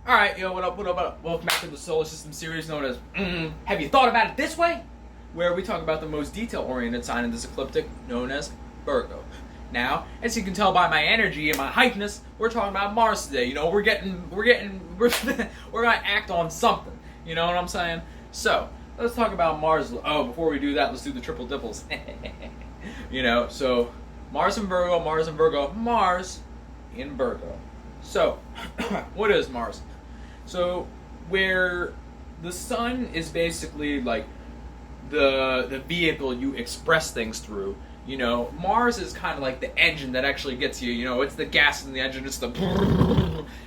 Alright, what up, what up, what up? Welcome back to the Solar System series known as Have You Thought About It This Way? Where we talk about the most detail-oriented sign in this ecliptic, known as Virgo. Now, as you can tell by my energy and my hypeness, we're talking about Mars today. You know, we're gonna act on something. You know what I'm saying? So, let's talk about Mars. Oh, before we do that, let's do the triple dipples. You know, so Mars in Virgo, Mars in Virgo, Mars in Virgo. So, what is Mars? So, where the sun is basically like the vehicle you express things through, you know, Mars is kind of like the engine that actually gets you, you know, it's the gas in the engine, it's the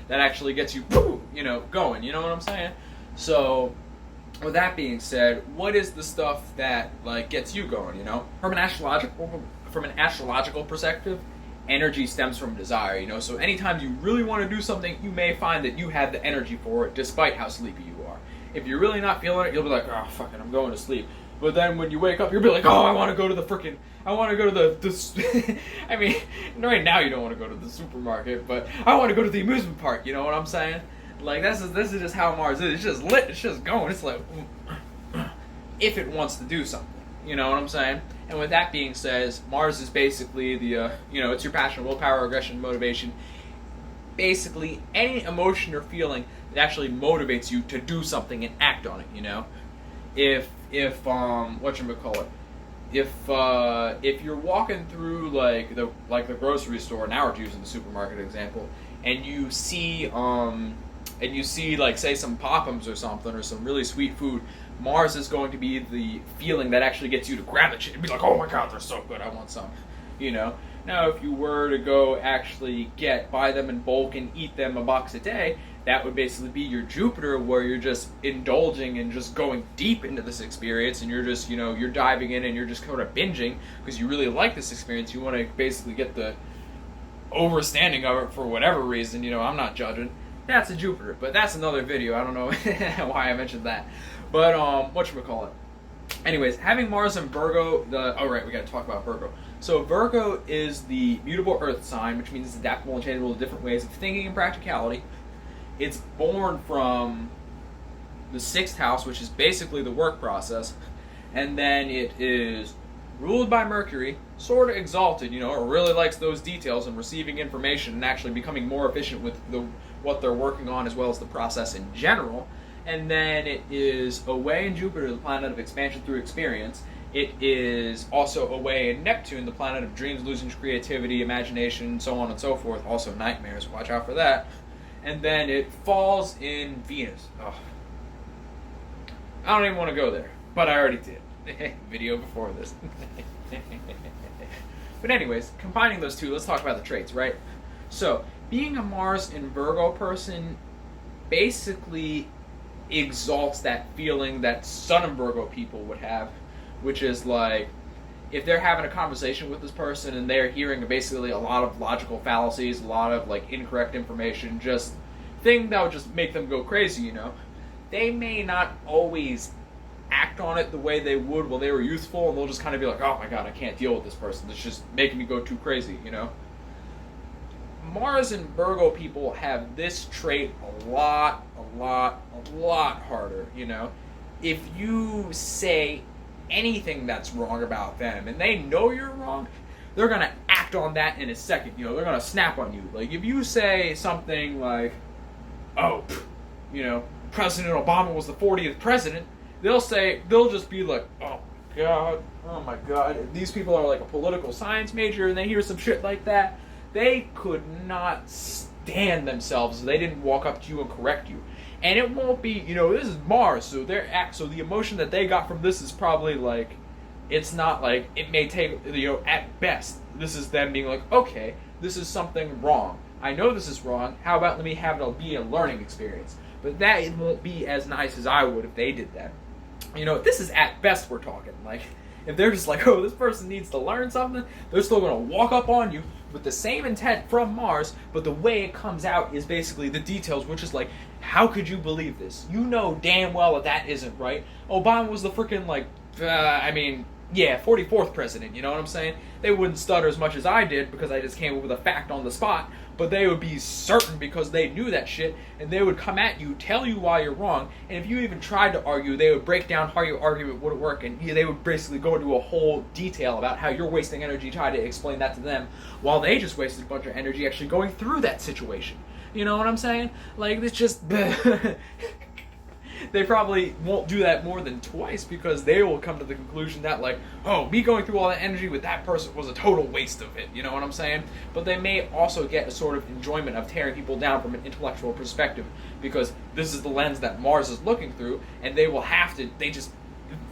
that actually gets you, you know, going, you know what I'm saying? So, with that being said, what is the stuff that, like, gets you going, you know? From an astrological perspective, energy stems from desire, you know, so anytime you really want to do something, you may find that you have the energy for it, despite how sleepy you are. If you're really not feeling it, you'll be like, oh, fuck it, I'm going to sleep. But then when you wake up, you'll be like, oh, I want to go to the I mean, right now you don't want to go to the supermarket, but I want to go to the amusement park, you know what I'm saying? Like, this is just how Mars is. It's just lit, it's just going, it's like, if it wants to do something, you know what I'm saying? And with that being said, Mars is basically the, you know, it's your passion, willpower, aggression, motivation. Basically, any emotion or feeling that actually motivates you to do something and act on it, you know? If whatchamacallit, if you're walking through like the grocery store, now we're using the supermarket example, and you see like, say, some Pop'ems or something, or some really sweet food, Mars is going to be the feeling that actually gets you to grab the shit and be like, oh my god, they're so good, I want some, you know? Now, if you were to go actually buy them in bulk and eat them a box a day, that would basically be your Jupiter, where you're just indulging and just going deep into this experience, and you're just, you know, you're diving in and you're just kind of binging because you really like this experience. You want to basically get the overstanding of it for whatever reason, you know, I'm not judging. That's a Jupiter, but that's another video. I don't know why I mentioned that. But, whatchamacallit. Anyways, having Mars in Virgo, we gotta talk about Virgo. So Virgo is the mutable earth sign, which means it's adaptable and changeable to different ways of thinking and practicality. It's born from the 6th house, which is basically the work process, and then it is ruled by Mercury, sort of exalted, you know, it really likes those details and receiving information and actually becoming more efficient with what they're working on, as well as the process in general. And then it is away in Jupiter, the planet of expansion through experience. It is also away in Neptune, the planet of dreams, illusions, creativity, imagination, so on and so forth. Also nightmares, watch out for that. And then it falls in Venus. Oh. I don't even want to go there, but I already did. Video before this. But anyways, combining those two, let's talk about the traits, right? So, being a Mars in Virgo person basically exalts that feeling that Sun in Virgo people would have, which is like, if they're having a conversation with this person and they're hearing basically a lot of logical fallacies, a lot of like incorrect information, just thing that would just make them go crazy, you know, they may not always act on it the way they would while they were youthful, and they'll just kind of be like, oh my god, I can't deal with this person, it's just making me go too crazy, you know. Mars and Virgo people have this trait a lot harder, you know. If you say anything that's wrong about them and they know you're wrong, they're gonna act on that in a second, you know, they're gonna snap on you. Like, if you say something like, oh, you know, President Obama was the 40th president, they'll just be like, oh my god, if these people are like a political science major and they hear some shit like that, they could not stand themselves if they didn't walk up to you and correct you. And it won't be, you know, this is Mars, so so the emotion that they got from this is probably like, it's not like, it may take, you know, at best, this is them being like, okay, this is something wrong. I know this is wrong, how about let me have it be a learning experience. But that it won't be as nice as I would if they did that. You know, this is at best we're talking, like, if they're just like, oh, this person needs to learn something, they're still going to walk up on you with the same intent from Mars, but the way it comes out is basically the details, which is like, how could you believe this? You know damn well that isn't right. Obama was the freaking, like, 44th president, you know what I'm saying? They wouldn't stutter as much as I did because I just came up with a fact on the spot, but they would be certain because they knew that shit, and they would come at you, tell you why you're wrong, and if you even tried to argue, they would break down how your argument wouldn't work, and they would basically go into a whole detail about how you're wasting energy trying to explain that to them, while they just wasted a bunch of energy actually going through that situation. You know what I'm saying? Like, it's just... They probably won't do that more than twice because they will come to the conclusion that, like, oh, me going through all that energy with that person was a total waste of it, you know what I'm saying? But they may also get a sort of enjoyment of tearing people down from an intellectual perspective because this is the lens that Mars is looking through, and they just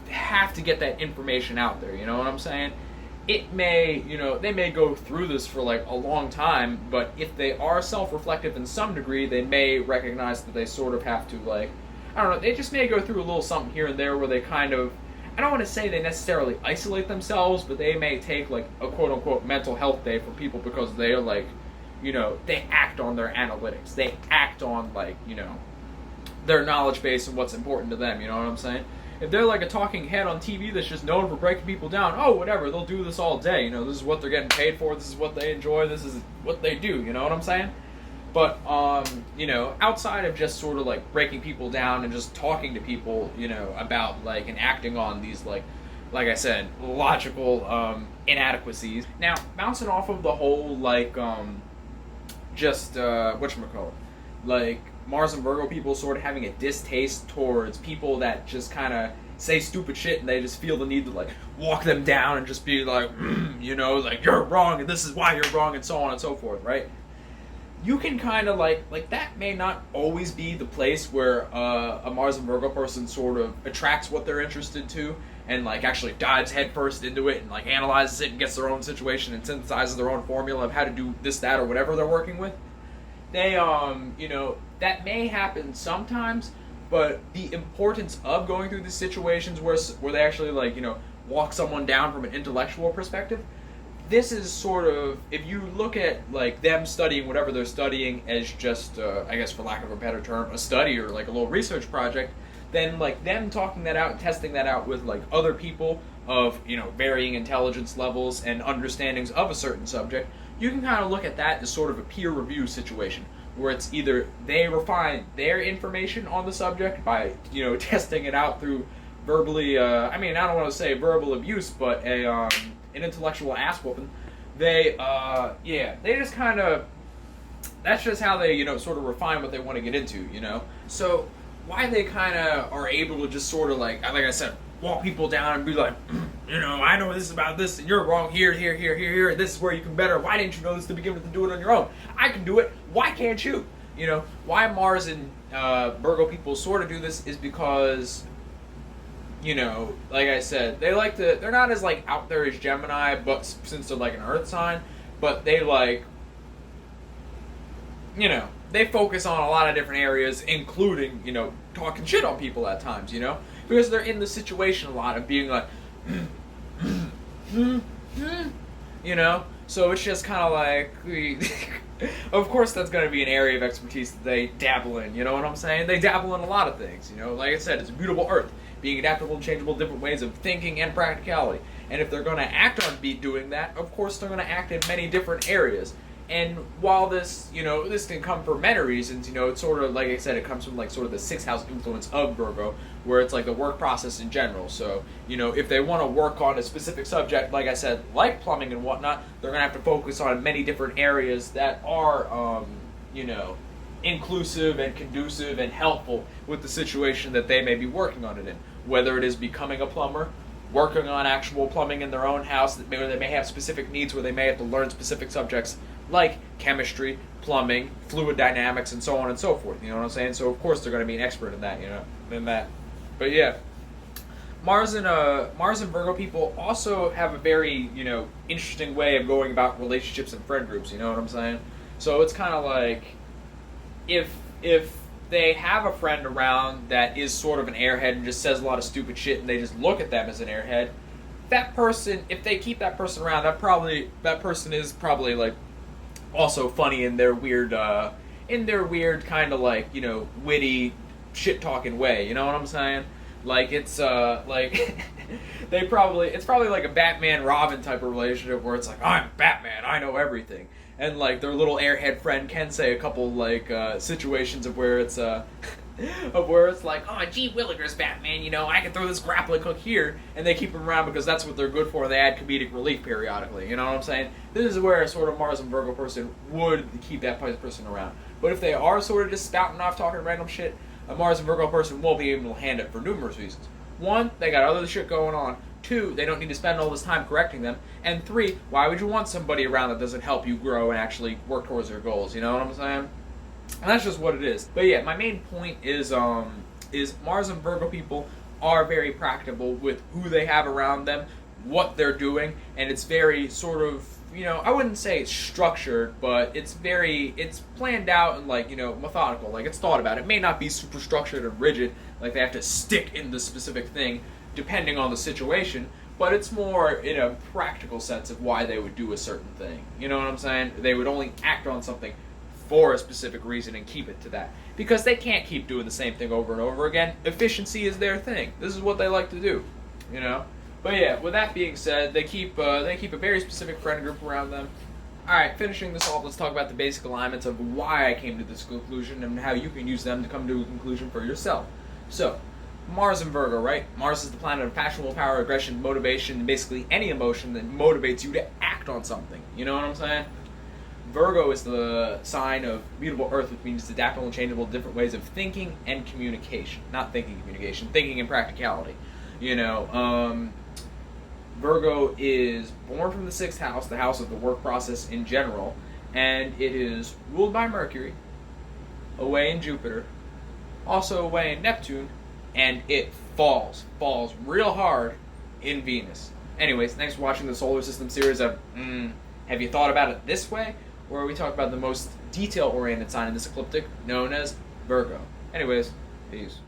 have to get that information out there, you know what I'm saying? It may, they may go through this for like a long time, but if they are self-reflective in some degree, they may recognize that they sort of have to, like, I don't know, they just may go through a little something here and there where they kind of, I don't want to say they necessarily isolate themselves, but they may take like a quote-unquote mental health day for people because they're like, they act on their analytics. They act on like, their knowledge base and what's important to them, you know what I'm saying? If they're like a talking head on TV that's just known for breaking people down, oh, whatever, they'll do this all day, this is what they're getting paid for, this is what they enjoy, this is what they do, you know what I'm saying? But, outside of just sort of, like, breaking people down and just talking to people, about, like, and acting on these, like I said, logical, inadequacies. Now, bouncing off of the whole, like, whatchamacallit, like, Mars and Virgo people sort of having a distaste towards people that just kind of say stupid shit and they just feel the need to, like, walk them down and just be like, like, you're wrong and this is why you're wrong and so on and so forth, right? You can kind of like that may not always be the place where a Mars and Virgo person sort of attracts what they're interested to and like actually dives headfirst into it and like analyzes it and gets their own situation and synthesizes their own formula of how to do this, that, or whatever they're working with. They that may happen sometimes, but the importance of going through these situations where they actually like walk someone down from an intellectual perspective. This is sort of, if you look at like them studying whatever they're studying as just, I guess for lack of a better term, a study or like a little research project, then like them talking that out and testing that out with like other people of, varying intelligence levels and understandings of a certain subject, you can kind of look at that as sort of a peer review situation where it's either they refine their information on the subject by, testing it out through verbally, I don't want to say verbal abuse, but an intellectual ass whooping. They just kind of, that's just how they, sort of refine what they want to get into, So, why they kind of are able to just sort of like I said, walk people down and be like, I know this about this and you're wrong here, and this is where you can better. Why didn't you know this to begin with to do it on your own? I can do it. Why can't you? Why Mars and Virgo people sort of do this is because, like I said, they're not as like out there as Gemini, but since they're like an Earth sign, but they like, they focus on a lot of different areas, including, talking shit on people at times, because they're in the situation a lot of being like, so it's just kind of like, of course that's going to be an area of expertise that they dabble in, you know what I'm saying? They dabble in a lot of things, like I said, it's a mutable Earth, being adaptable and changeable, different ways of thinking and practicality. And if they're going to act on doing that, of course they're going to act in many different areas. And while this, this can come for many reasons, it's sort of, like I said, it comes from, like, sort of the sixth house influence of Virgo, where it's, like, the work process in general. So, if they want to work on a specific subject, like I said, like plumbing and whatnot, they're going to have to focus on many different areas that are, inclusive and conducive and helpful with the situation that they may be working on it in. Whether it is becoming a plumber, working on actual plumbing in their own house, where they may have specific needs, where they may have to learn specific subjects like chemistry, plumbing, fluid dynamics, and so on and so forth. You know what I'm saying? So of course they're going to be an expert in that. But yeah, Mars and Virgo people also have a very interesting way of going about relationships and friend groups. You know what I'm saying? So it's kind of like if they have a friend around that is sort of an airhead and just says a lot of stupid shit, and they just look at them as an airhead, that person, if they keep that person around, that person is probably like also funny in their weird kind of like, witty shit talking way, you know what I'm saying? Like it's like it's probably like a Batman Robin type of relationship where it's like, I'm Batman, I know everything, and like their little airhead friend can say a couple like situations of where it's of where it's like, oh gee willikers, Batman, you know, I can throw this grappling hook here, and they keep them around because that's what they're good for. They add comedic relief periodically. You know what I'm saying? This is where a sort of Mars and Virgo person would keep that person around. But if they are sort of just spouting off talking random shit, a Mars and Virgo person won't be able to hand it for numerous reasons. One, they got other shit going on. Two, they don't need to spend all this time correcting them. And three, why would you want somebody around that doesn't help you grow and actually work towards their goals? You know what I'm saying? And that's just what it is. But yeah, my main point is Mars and Virgo people are very practical with who they have around them, what they're doing, and it's very sort of, you know, I wouldn't say it's structured, but it's planned out and like, you know, methodical. Like it's thought about. It may not be super structured and rigid, like they have to stick in the specific thing depending on the situation, but it's more in a practical sense of why they would do a certain thing. You know what I'm saying? They would only act on something for a specific reason and keep it to that. Because they can't keep doing the same thing over and over again. Efficiency is their thing. This is what they like to do, you know? But yeah, with that being said, they keep a very specific friend group around them. Alright, finishing this off, let's talk about the basic alignments of why I came to this conclusion and how you can use them to come to a conclusion for yourself. So, Mars and Virgo, right? Mars is the planet of passion, willpower, aggression, motivation, and basically any emotion that motivates you to act on something. You know what I'm saying? Virgo is the sign of mutable Earth, which means it's adaptable and changeable to different ways of thinking and communication. Not thinking and communication, thinking and practicality. You know, Virgo is born from the 6th house, the house of the work process in general, and it is ruled by Mercury, away in Jupiter, also away in Neptune, and it falls real hard in Venus. Anyways, thanks for watching the solar system series of Have you thought about it this way? Where we talk about the most detail-oriented sign in this ecliptic, known as Virgo. Anyways, peace.